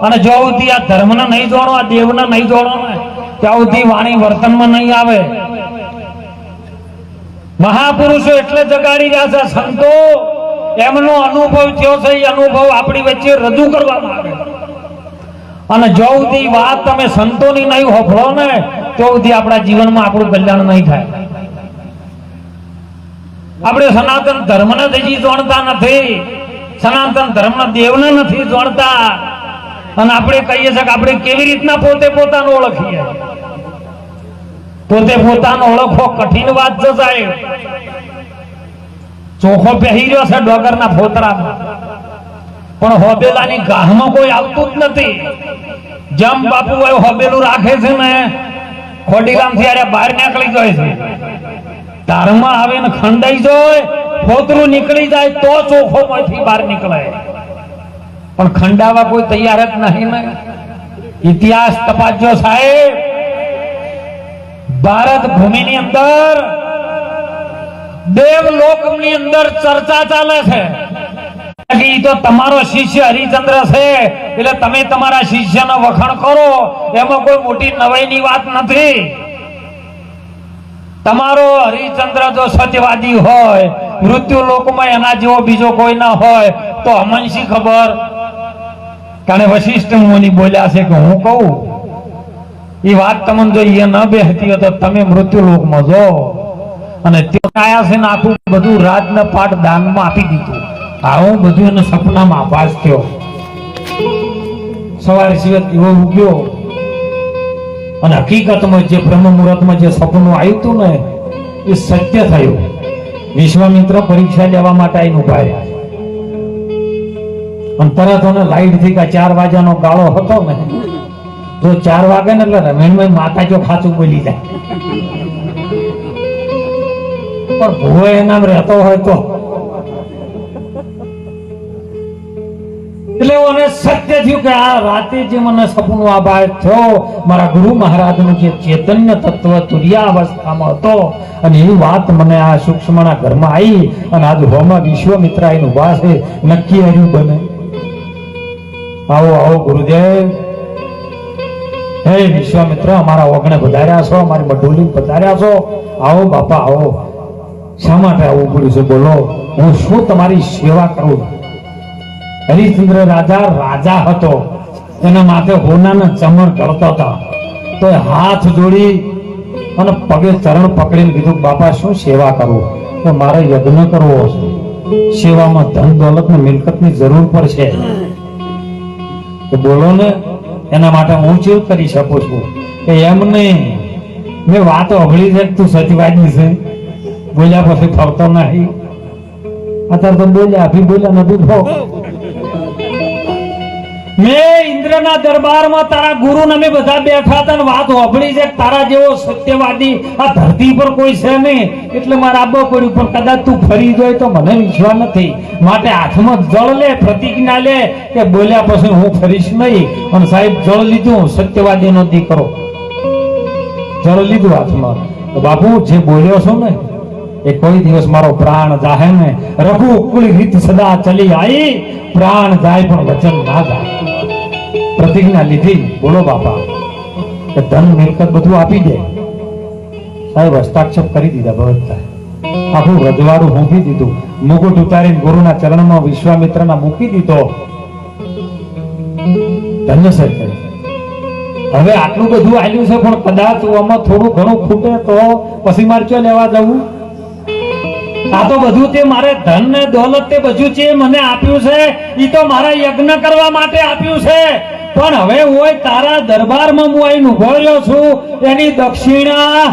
અને જો સુધી આ ધર્મને નહીં જોડો, આ દેવને નહીં જોડો ને ત્યાં સુધી વાણી વર્તનમાં નહીં આવે. મહાપુરુષો એટલે જગાડી રહ્યા છે, સંતો એમનો અનુભવ થયો છે, એ અનુભવ આપણી વચ્ચે રજૂ કરવામાં આવે. અને જો સુધી વાત તમે સંતોની નહીં હોભળો ને તો સુધી આપણા જીવનમાં આપણું કલ્યાણ નહીં થાય. આપણે સનાતન ધર્મને હજી જોડતા નથી, સનાતન ધર્મના દેવને નથી જોડતા. અને આપણે કહીએ છીએ કે આપણે કેવી રીતના પોતે પોતાનું ઓળખીએ. પોતે પોતાનો ઓળખવો કઠિન વાત છે સાહેબ. ચોખો પહેરી રહ્યો છે ડોગરના ફોતરામાં, પણ હોબેલાની ગાહમાં કોઈ આવતું જ નથી. જમ બાપુ હોબેલું રાખે છે ને ખોડીલામથી આરે બહાર નીકળી જાય છે. ધારમાં આવીને ખંડાઈ જાય, ફોતરું નીકળી જાય તો ચોખો માંથી બહાર નીકળે. પણ ખંડાવા કોઈ તૈયાર જ નહીં ને. ઇતિહાસ તપાસજો સાહેબ. ભારત ભૂમિની અંદર દેવલોકની અંદર ચર્ચા ચાલે છે કે ઈ તો તમારો શિષ્ય હરિચંદ્ર છે એટલે તમે તમારા શિષ્યનો વખાણ કરો, એમાં કોઈ મોટી નવાઈની વાત નથી. તમારો હરિચંદ્ર જો સત્યવાદી હોય, મૃત્યુ લોકમાં એના જેવો બીજો કોઈ ના હોય તો અમને શી ખબર? કારણ વશિષ્ઠ મુનિ બોલ્યા છે કે હું કહું એ વાત તમને જો એ ન બેહતી હોય તો તમે મૃત્યુ લોકમાં જો. અને ત્યાં આયા છે ને આખું બધું રાજના પાઠ દાનમાં આપી દીધું. આવું બધું એને સપનામાં આભાસ થયો. સવારે સિવાય એવો ઉગ્યો અને હકીકતમાં જે બ્રહ્મ મુહૂર્તમાં જે સપનું આવ્યું હતું ને એ સત્ય થયું. વિશ્વામિત્ર પરીક્ષા લેવા માટે આવીને ઉભા રહ્યા. અને તરત એને લાઈટ થી 4 વાગ્યાનો ગાળો હતો ને, જો 4 વાગે ને એટલે રમેણભાઈ માતા જો ખાચું બોલી જાય. પણ ભૂવો એના રહેતો હોય તો એટલે મને સત્ય થયું કે આ રાતે જે મને સપનું આભાસ થયો મારા ગુરુ મહારાજનું જે ચૈતન્ય તત્વ તુર્યાવસ્થામાં હતો અને એ વાત મને આ સૂક્ષ્મના ઘરમાં આવી અને આજ હોમાં વિશ્વામિત્ર આવીને ઉભા છે. નક્કી હર્યું બને. આવો આવો ગુરુદેવ. હે વિશ્વામિત્ર, અમારા ઓગણે પધાર્યા છો, અમારી મઢોલી પધાર્યા છો. આવો બાપા આવો. શા માટે આવવું પડ્યું છે બોલો? હું શું તમારી સેવા કરું? હરિશ્ચંદ્ર રાજા હતો, એના માથે હોનાના ચમર કરતો હતા. તો હાથ જોડી અને પગે ચરણ પકડીને કીધું બાપા શું સેવા કરું? તો મારે યજ્ઞ કરવો છે. સેવામાં ધન દોલત ને મિલકત ની જરૂર પડશે. તો બોલો ને, એના માટે હું શું કરી શકું છું? કે એમ નહીં, મેં વાતો અભળી છે તું સચવાજી છે, બોલ્યા પછી ફરતો નહીં. અત્યારે તો બોલ્યા અભી બોલ્યા નથી ભાવ. મેં ઇન્દ્રના દરબારમાં તારા ગુરુ અમે બધા બેઠા હતા ને વાત સાંભળી છે તારા જેવો સત્યવાદી આ ધરતી પર કોઈ છે નહીં, એટલે મારે આવવું પડ્યું. પણ કદાચ તું ફરી જાય તો મને વિશ્વાસ નથી, માટે હાથમાં જળ લે, પ્રતિજ્ઞા લે કે બોલ્યા પછી હું ફરીશ નહીં. અને સાહેબ જળ લીધું, સત્યવાદીનો દીકરો જળ લીધું હાથમાં. બાપુ જે બોલ્યો છો ને એ કોઈ દિવસ મારો પ્રાણ જાહે ને, રઘુકુળ રીત સદા ચલી આવી, પ્રાણ જાય પણ વચન ના જાય. પ્રતિજ્ઞા લીધી. બોલો બાપા કે ધન મિલકત બધું આપી દે. સાહેબ હસ્તાક્ષર કરી દીધા. ભગત આખું રજવાડું મૂકી દીધું. મુગુટ ઉતારીને ગુરુના ચરણમાં વિશ્વામિત્રના મૂકી દીધો. ધન્ય સાહેબ. હવે આટલું બધું આવ્યું છે પણ કદાચ આમાં થોડું ઘણું ખૂટે તો પછી મારે ક્યાં લેવા જવું? આ તો બધું તે મારે ધન ને દોલત તે બધું છે મને આપ્યું છે, ઈ તો મારા યજ્ઞ કરવા માટે આપ્યું છે. પણ હવે હું તારા દરબારમાં હું આવીને ઉભો રહ્યો છું, એની દક્ષિણા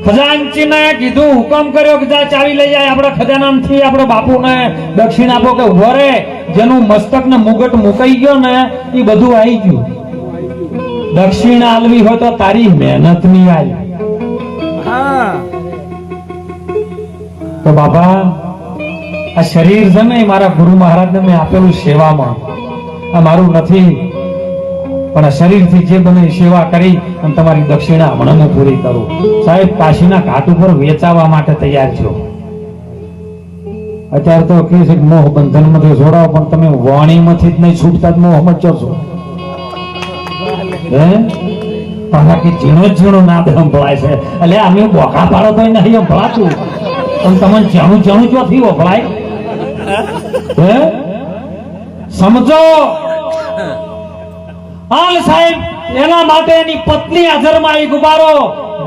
ખજાનચીને કીધું, હુકમ કર્યો કે જા ચાવી લઈ જાય આપણા ખજાનામાંથી આપણે બાપુને દક્ષિણ આપો. કે ઉભો રે, જેનું મસ્તક ને મુગટ મુકાઈ ગયો ને એ બધું આવી ગયું. દક્ષિણા આલવી હોય તો તારી મહેનત ની આવી. તો બાપા આ શરીર છે ને મારા ગુરુ મહારાજને મેં આપેલું સેવામાં, આ મારું નથી. પણ આ શરીરથી જે બને સેવા કરી અને તમારી દક્ષિણા હમણાં હું પૂરી કરું. સાહેબ કાશીના ઘાટ ઉપર વેચાવા માટે તૈયાર છો. અત્યારે તો કે છે મોહ બંધન માંથી જોડાવ, પણ તમે વાણીમાંથી જ નહીં છૂટતા જ મોહમાં છો હે પાછા કે ઝીણો નાદ સંભળાય છે. એટલે અમે બોખા પાડો તો નહીં સંભળાતું, પણ તમને જાણું ચોથી વફળાય હે સમજો. હાલ સાહેબ એના માટે એની પત્ની હાજરમાં આવી ગુબારો,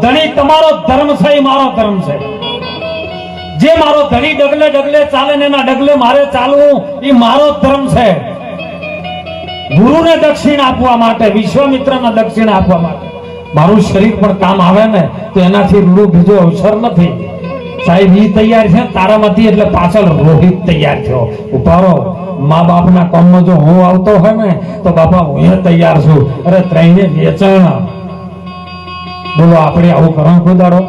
ધણી તમારો ધર્મ છે એ મારો ધર્મ છે. જે મારો ધણી ડગલે ડગલે ચાલે ને એના ડગલે મારે ચાલવું એ મારો ધર્મ છે. ગુરુને દક્ષિણ આપવા માટે, વિશ્વામિત્રને દક્ષિણ આપવા માટે મારું શરીર પણ કામ આવે ને તો એનાથી રૂડું બીજો અવસર નથી. સાહેબ ઈ તૈયાર છે તારામાંથી, એટલે પાછળ રોહિત તૈયાર થયો. ઉભારો મા બાપના કામમાં જો હું આવતો હોય ને તો બાપા હું તૈયાર છું. અરે ત્રણે વેચાણ બોલો આપણે આવું કરવાનું કોઈ દાડો?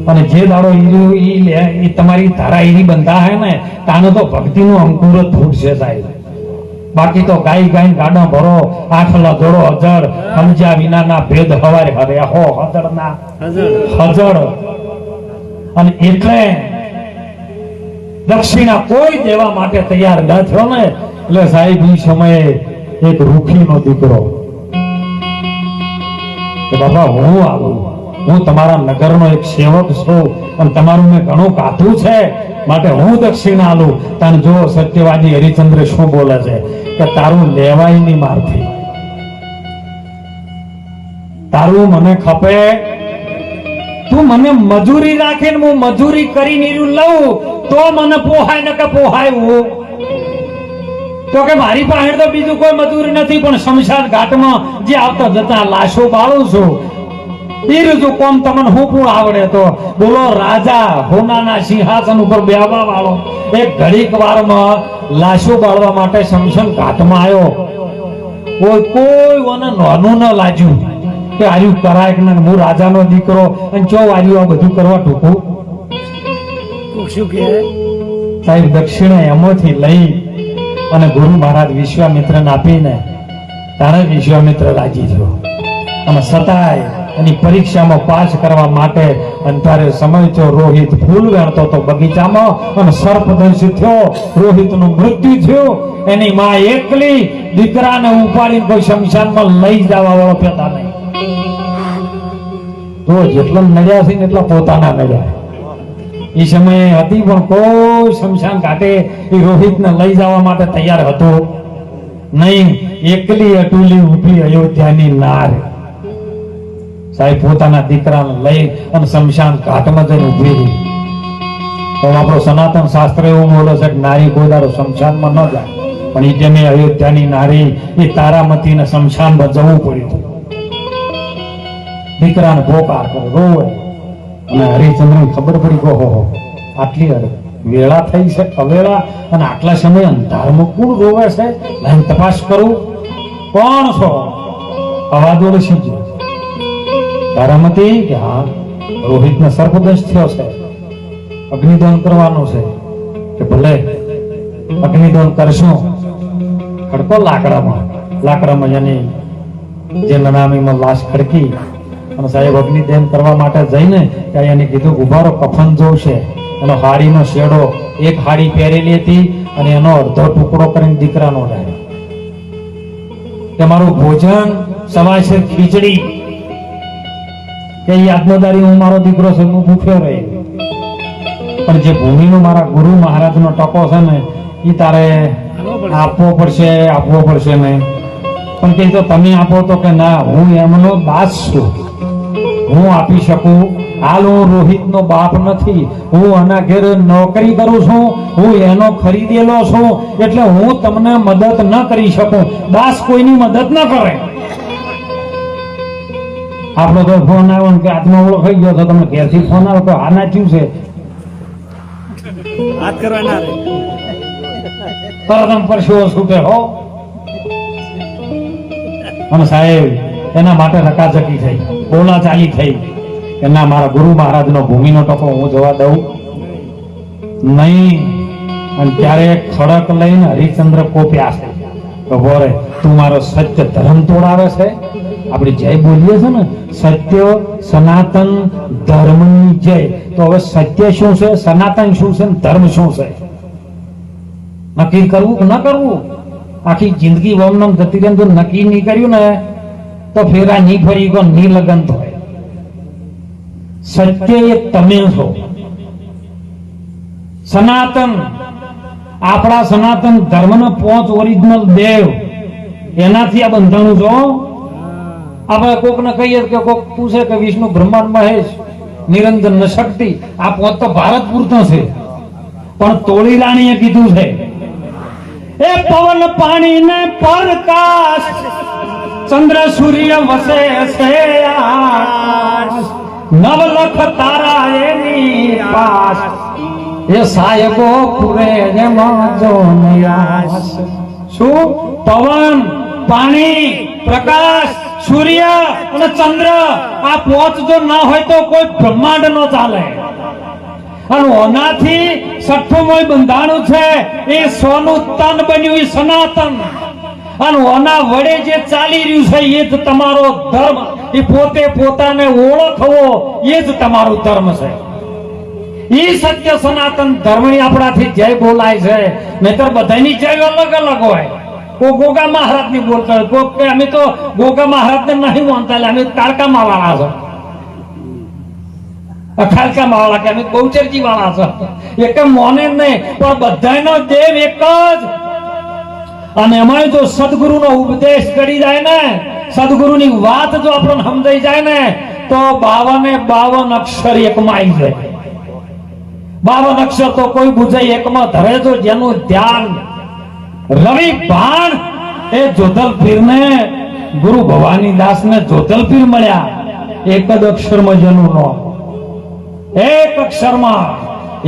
અને જે દાડો ઈ તમારી ધારા ઈરી બંધા હે ને તાનો તો ભક્તિનું અંકુર જ ફૂટશે સાહેબ. બાકી તો ગાય ગાડા ભરો, આઠલા જોડો હજળ, સમજ્યા વિનાના ભેદ હવારે હરે હો હજળના હજળ. અને એટલે દક્ષિણા કોઈ દેવા માટે તૈયાર ન થયો ને એટલે સાહેબ ઈ સમયે એક રૂખીનો દીકરો કે બાપા હું આવું, હું તમારા નગરનો એક સેવક છું અને તમારું મેં ઘણું કાધું છે માટે હું દક્ષિણા આલું. તને જો સત્યવાદી હરિચંદ્ર શું બોલે છે કે તારું લેવાય ની મારથી, તારું મને ખપે, તું મને મજૂરી રાખીને હું મજૂરી કરીને લઉં તો મને પોહાય ને કે પોહાય હું તો કે મારી પાસે તો બીજું કોઈ મજૂરી નથી, પણ શમશાન ઘાટમાં જે આવતા જતા લાશો બાળું છું એ રજુ કોમ તમને હું પણ આવડે. તો બોલો રાજા હોનાના સિંહાસન ઉપર બેહવા વાળો એક ઘડીક વારમાં લાશો બાળવા માટે શમશાન ઘાટમાં આવ્યો. કોઈ નાનું ન લાગ્યું કે આર્યું કરાય કે હું રાજાનો દીકરો અને ચો આર્યું આ બધું કરવા ટૂંકું સાહેબ. દક્ષિણા એમાંથી લઈ અને ગુરુ મહારાજ વિશ્વામિત્રને આપીને તારે વિશ્વામિત્ર રાજી થયો. અને છતાંય એની પરીક્ષામાં પાસ કરવા માટે અંધારે સમય થયો. રોહિત ફૂલ વેણતો હતો બગીચામાં અને સર્પદંશી થયો, રોહિતનું મૃત્યુ થયું. એની માં એકલી દીકરાને ઉપાડીને કોઈ શમશાનમાં લઈ જવા વાળો પેદા નહીં. તો જેટલા નડ્યા છે ને એટલા પોતાના નડ્યા. એ સમયે હતી પણ કોઈ શમશાન ઘાટે એ રોહિતને લઈ જવા માટે તૈયાર હતો નહીં. એકલી અટુલી ઉભી અયોધ્યાની નાર સાહેબ પોતાના દીકરાને લઈ અને શમશાન ઘાટમાં જઈને ઉભી રહી. પણ આપણો સનાતન શાસ્ત્ર એવું બોલે છે કે નારી કોઈ દાડો શમશાનમાં ન જાય, પણ એ જેને અયોધ્યાની નારી એ તારામતીને શમશાનમાં જવું પડ્યું. દીકરાને પોકાર કરે, રોવે. અને હરિચંદ્ર ખબર પડી ગયો હો આટલી વેળા થઈ છે અવેળા અને આટલા સમય અંધારમાં કોણ રોવે છે, લઈને તપાસ કરું કોણ છો? અવાજ ઓળખી ગયો તારામતી કે હા રોહિતને સર્પદંશ થયો છે, અગ્નિદાન કરવાનું છે. કે ભલે અગ્નિદાન કરશું. ખડકો લાકડામાં એની જે નનામીમાં લાશ ખડકી અને સાહેબ અગ્નિદાન કરવા માટે જઈને ત્યાં એને કીધું ઉભારો કફન જોશે. એનો હાડીનો શેડો એક હાડી પહેરેલી હતી અને એનો અડધો ટુકડો કરીને દીકરાનો ડાળ્યો કે મારું ભોજન સવાય છે ખીચડી કે યાદનદારી હું મારો દીકરો છે હું ભૂખ્યો રહી. પણ જે ભૂમિનો મારા ગુરુ મહારાજનો ટકો છે ને એ તારે આપવો પડશે ને. પણ કે તો તમે આપો તો કે ના હું એમનો દાસ છું, હું આપી શકું. હાલ હું રોહિતનો બાપ નથી, હું આના ઘેર નોકરી કરું છું, હું એનો ખરીદેલો છું, એટલે હું તમને મદદ ન કરી શકું. દાસ કોઈની મદદ ન કરે. આપણો તો ફોન આવ્યો ને કે આત્મા ઓળખાઈ ગયો તો તમને ઘેરથી ફોન આવ્યો તો આ નાચ્યું છે તરત પરસેવો છૂટે હો. અને સાહેબ એના માટે રકાજકી થઈ, બોલાચાલી થઈ કે ના મારા ગુરુ મહારાજનો ભૂમિનો ટકો હું જવા દઉં નહીં. અને ત્યારે ખડક લઈને હરિચંદ્ર કોપ્યા છે, તું મારો સત્ય ધર્મ તોડાવે છે આપણે જય બોલીએ છે ને, સત્ય સનાતન ધર્મની જય. તો હવે સત્ય શું છે, સનાતન શું છે, ધર્મ શું છે, નક્કી કરવું કે ન કરવું? આખી જિંદગી વમનમ જતી રહે તો નક્કી નહીં કર્યું ને તો ફેરા નહીં ફરી ગયો, નહીં લગન થાય. સત્ય એ તમે છો. સનાતન આપણા સનાતન ધર્મના 5 ઓરિજિનલ દેવ, એનાથી આ બંધાણું છો. આપણે કોકને કહીએ કે કોક પૂછે કે વિષ્ણુ બ્રહ્માંડ મહેશ નિરંજન ને શક્તિ, આ 5 તો ભારત પૂરતો છે. પણ તોળી રાણીએ કીધું છે એ પવન પાણી ને પ્રકાશ ચંદ્ર સૂર્ય વસે છે નવલખ તારા એની પાસ એ સાહેબો પૂરે જેમાં જો નિરાશ. શું? પવન પાણી પ્રકાશ સૂર્ય અને ચંદ્ર, આ 5 જો ના હોય તો કોઈ બ્રહ્માંડ નો ચાલે. અને ઓનાથી 6મું બંધાણું છે એ સોનું તન બન્યું, એ સનાતન. અને ઓના વડે જે ચાલી રહ્યું છે એ જ તમારો ધર્મ. એ પોતે પોતાને ઓળખવો એ જ તમારો ધર્મ છે. એ સત્ય સનાતન ધર્મની આપણાથી જય બોલાય છે. નહીતર બધાની જય અલગ અલગ હોય. કોઈ ગોગા મહારાજ ની બોલતા હોય, કોઈ અમે તો ગોગા મહારાજ ને નહીં માનતા, અમે કાળકામાં વાળા છે, અખાલકામાં વાળા કે અમે બહુચરજી વાળા છે. એક મોને નહીં, પણ બધાનો દેવ એક જ. અને એમાં જો સદગુરુનો ઉપદેશ કરી જાય ને, સદગુરુની વાત જો આપણને સમજાઈ જાય ને, તો 52 અક્ષર એકમાં આવી જાય. 52 અક્ષર તો કોઈ બુજાય એકમાં ધરે તો જેનું ધ્યાન. રવિ ભાણ એ જોધલપીર ને, ગુરુ ભવાની દાસ ને જોધલપીર મળ્યા એક જ અક્ષરમાં, જેનું નામ એક અક્ષરમાં.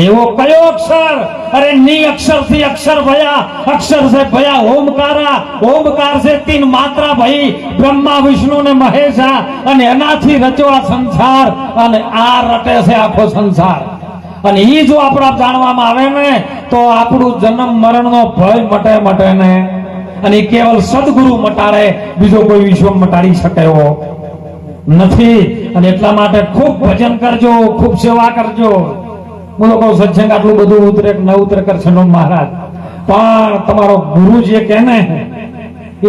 એવો કયો અક્ષર? અરે ની અક્ષર થી અક્ષર ભયા, અક્ષર से ભયા ઓમકારા, ઓમકાર से 3 માત્રા ભઈ બ્રહ્મા વિષ્ણુ ને મહેશા. અને એનાથી રચો આ સંસાર, અને આ રટે છે આખો સંસાર. અને ઈ જો આપણા જાણવામાં આવે ને તો આપણું જન્મ મરણ નો ભય મટે ને. અને કેવલ સદગુરુ મટાડે, બીજો કોઈ વિશ્વ મટાડી શકે એવો નથી. અને એટલા માટે ખૂબ ભજન કરજો, ખૂબ સેવા કરજો. હું તો કહું સત્સંગ આટલું બધું ઉતરે ન ઉતરે કરશે મહારાજ, પણ તમારો ગુરુ જે કહે ને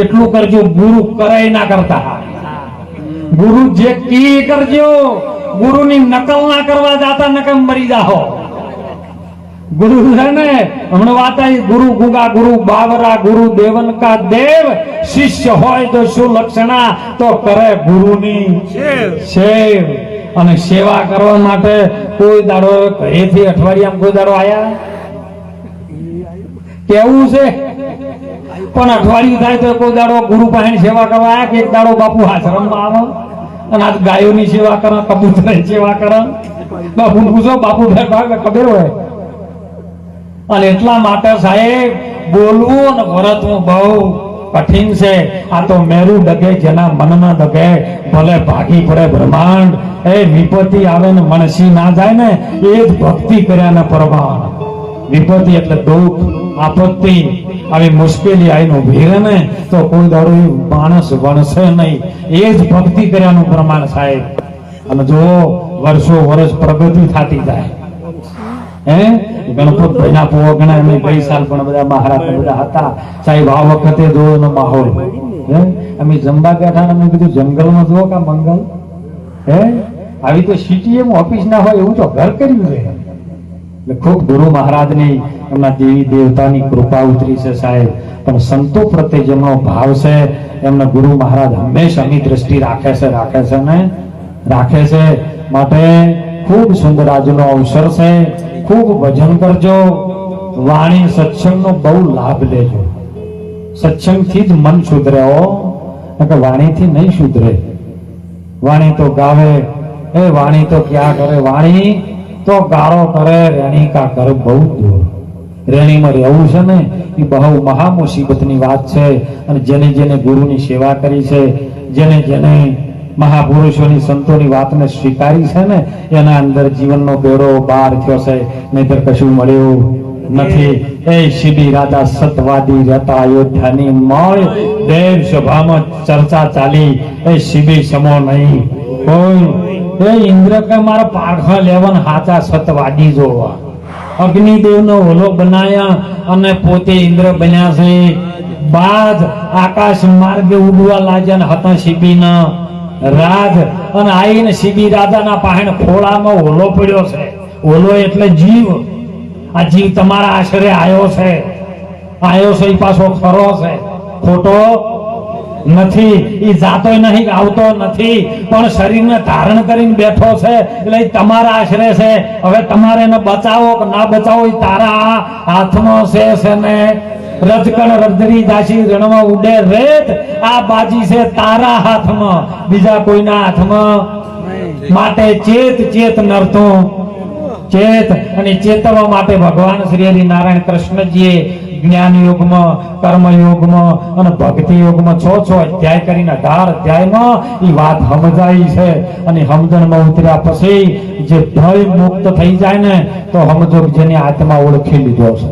એટલું કરજો. ગુરુ કરાય ના કરતા, ગુરુ જે કી કરજો. ગુરુની નકલ ના કરવા જાતા, નકલ મરી જાઓ. ગુરુ છે ને, હમણાં વાત આવી, ગુરુ ગુગા ગુરુ બાવરા, ગુરુ દેવન કા દેવ. શિષ્ય હોય તો શું લક્ષણા, તો કરે ગુરુની સેવ. અને સેવા કરવા માટે કોઈ દાડો ઘરેથી અઠવાડિયામાં કોઈ દાડો આયા કેવું છે? પણ અઠવાડિયું થાય તો કોઈ દાડો ગુરુ પાસે સેવા કરવા આયા કે એક દાડો બાપુ આશ્રમમાં આવે અને આજ ગાયોની સેવા કરે, કબૂતરની સેવા કરે. બાપુ પૂછો, બાપુ ખબર હોય. અને એટલા માટે સાહેબ બોલવું અને વર્તવું બહુ કઠિન છે. આ તો મેરુ ડગે જેના મનમાં ડગે, ભલે ભાગી પડે બ્રહ્માંડ. એ વિપત્તિ આવે ને મનસી ના જાય ને, એ જ ભક્તિ કર્યાના પ્રમાણ. વિપત્તિ એટલે દુઃખ, આપત્તિ, આવી મુશ્કેલી આવીને ઉભી રહે ને તો કોઈ દાડો માણસ વણશે નહીં. એ જ ભક્તિ કર્યાનું પ્રમાણ સાહેબ. અને જો વર્ષો વર્ષ પ્રગતિ થતી જાય. ગણપત ભાઈના પોગણા એમ ગઈ સાલ પણ બધા મહારાજ બધા હતા સાહેબ. આ વખતે જોયો માહોલ, અમે જમવા બેઠા, અમે કીધું જંગલમાં જુઓ કા મંગલ. આવી તો સિટી ઓફિસ ના હોય એવું તો ઘર કર્યું છે. એટલે ખૂબ ગુરુ મહારાજની, એમના દેવી દેવતાની કૃપા ઉતરી છે સાહેબ. પણ સંતો પ્રત્યે જેમનો ભાવ છે, એમના ગુરુ મહારાજ હંમેશા એની દ્રષ્ટિ રાખે છે. માટે ખૂબ સુંદર આજનો અવસર છે. ખૂબ ભજન કરજો, વાણી સત્સંગનો બહુ લાભ લેજો. સત્સંગથી જ મન સુધરે હો, વાણીથી નહીં સુધરે. વાણી તો ગાવે, એ વાણી તો ક્યાં કરે, વાણી તો ગાળો કરે, રેણી કા કરે બહુ દૂર. રેણીમાં રહેવું છે ને એ બહુ મહા મુસીબતની વાત છે. અને જેને જેને ગુરુની સેવા કરી છે, જેને મહાપુરુષોની સંતોની વાતને સ્વીકારી છે ને, એના અંદર જીવનનો બેડો પાર થયો છે. નહીતર કશું મળ્યું નથી. એ શિબી રાજા સતવાદી રહેતા અયોધ્યાની મળ દેવ સભામાં ચર્ચા ચાલી એ શિબી સમો નહીં કોઈ એ ઇન્દ્ર કે મારા પારખા લેવન હાચા સતવાદી જોવા અગ્નિદેવનો ઓલો બનાયા અને પોતે ઇન્દ્ર બન્યા છે બાદ આકાશ માર્ગે ઉડવા લાગ્યા ને હતા શિબીના રાજ અને આઈને શિબી રાજાના પાહેણ ખોળામાં ઓલો પડ્યો છે ઓલો એટલે જીવ આ જીવ તમારા આશરે આવ્યો છે એ પાછો ખરો છે ખોટો નથી એ જાતો નહીં આવતો નથી પણ શરીરને ધારણ કરીને બેઠો છે એટલે ઈ તમારા આશરે છે હવે તમારે એને બચાવો કે ના બચાવો એ તારા હાથમાં છે ને રજકણ રજરી દાસી રણમાં ઉડે રેત આ બાજી છે તારા હાથમાં બીજા કોઈના હાથમાં માટે ચેત નરતો ચેત અને ચેતવા માટે ભગવાન શ્રી હરિ નારાયણ કૃષ્ણજીએ જ્ઞાન યોગમાં કર્મ યોગમાં અને ભક્તિ યોગમાં 6 અધ્યાય કરીને 18 અધ્યાયમાં એ વાત સમજાઈ છે અને સમજણમાં ઉતર્યા પછી જે ભય મુક્ત થઈ જાય ને તો સમજો જેની આત્મા ઓળખી લીધો છે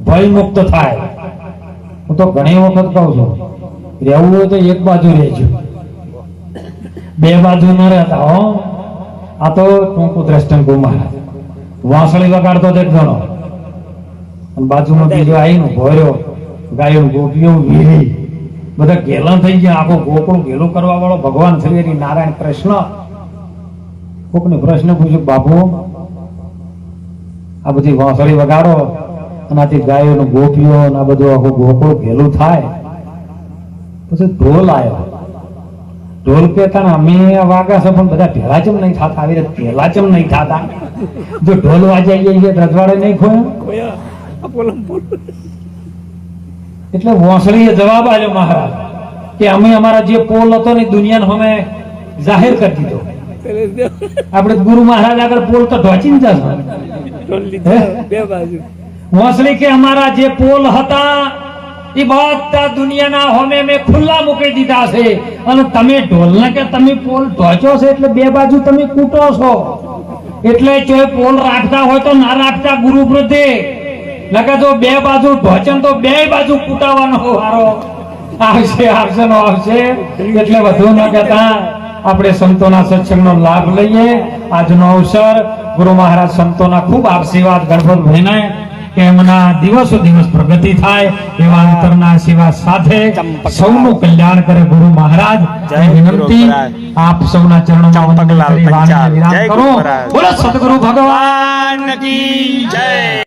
ભય મુક્ત થાય હું તો ઘણી વખત કહું છું રહેવું હોય તો એક બાજુ રહેજો બે બાજુ ન રહેતા હો આ તો ટૂંકું દ્રષ્ટન ગુમાયા વાંસળી વગાડતો જ એક જણો અને બાજુમાં બીજો આવીને ભોર્યો ગાયો ગોપીઓ વીરી બધા ગેલા થઈ ગયા આખું ગોકુળ ગેલું કરવા વાળો ભગવાન શ્રી હરિ નારાયણ કૃષ્ણ કોકને પ્રશ્ન પૂછ્યો બાપુ આ બધી વાંસળી વગાડો અને આથી ગાયો ગોપીઓ અને આ બધું આખું ગોકુળ ગેલું થાય પછી ઢોલ આવ્યો ઢોલ કેતા અમે વાગા છે પણ બધા ભેળા ચમ નહીં થતા આવી રીતે ભેળા ચમ નહીં થતા જો ઢોલ વાજાઈ જાય રજવાડે નહીં ખોયા એટલે વાંસળીએ જવાબ આપ્યો મહારાજ કે અમે અમારા જે પોલ હતો ને દુનિયાને અમે જાહેર કરી દીધો આપણે ગુરુ મહારાજ આગળ પોલ તો ઢોચીને જશે વાંસળી કે અમારા જે પોલ હતા એ બધા દુનિયાના હોમે મેં ખુલ્લા મૂકી દીધા છે અને તમે ઢોલને કે તમે પોલ ઢોચો છે એટલે બે બાજુ તમે કૂટો છો એટલે જો પોલ રાખતા હોય તો ના રાખતા ગુરુ વૃદ્ધે લગે જો બે બાજુ ઢોચન તો બે બાજુ કૂટાવાનો વારો આવશે એટલે વધુ ન કહેતા આપણે સંતોના સત્સંગનો લાભ લઈએ આજનો અવસર ગુરુ મહારાજ સંતોના ખૂબ આશીર્વાદ ગણપતભાઈને કે એમના દિવસો દિવસ પ્રગતિ થાય એવા અંતરના આશીર્વાદ સાથે સૌનું કલ્યાણ કરે ગુરુ મહારાજ વિનંતી આપ સૌના ચરણોમાં વિરામ કરો બોલો સદગુરુ ભગવાન કી જય।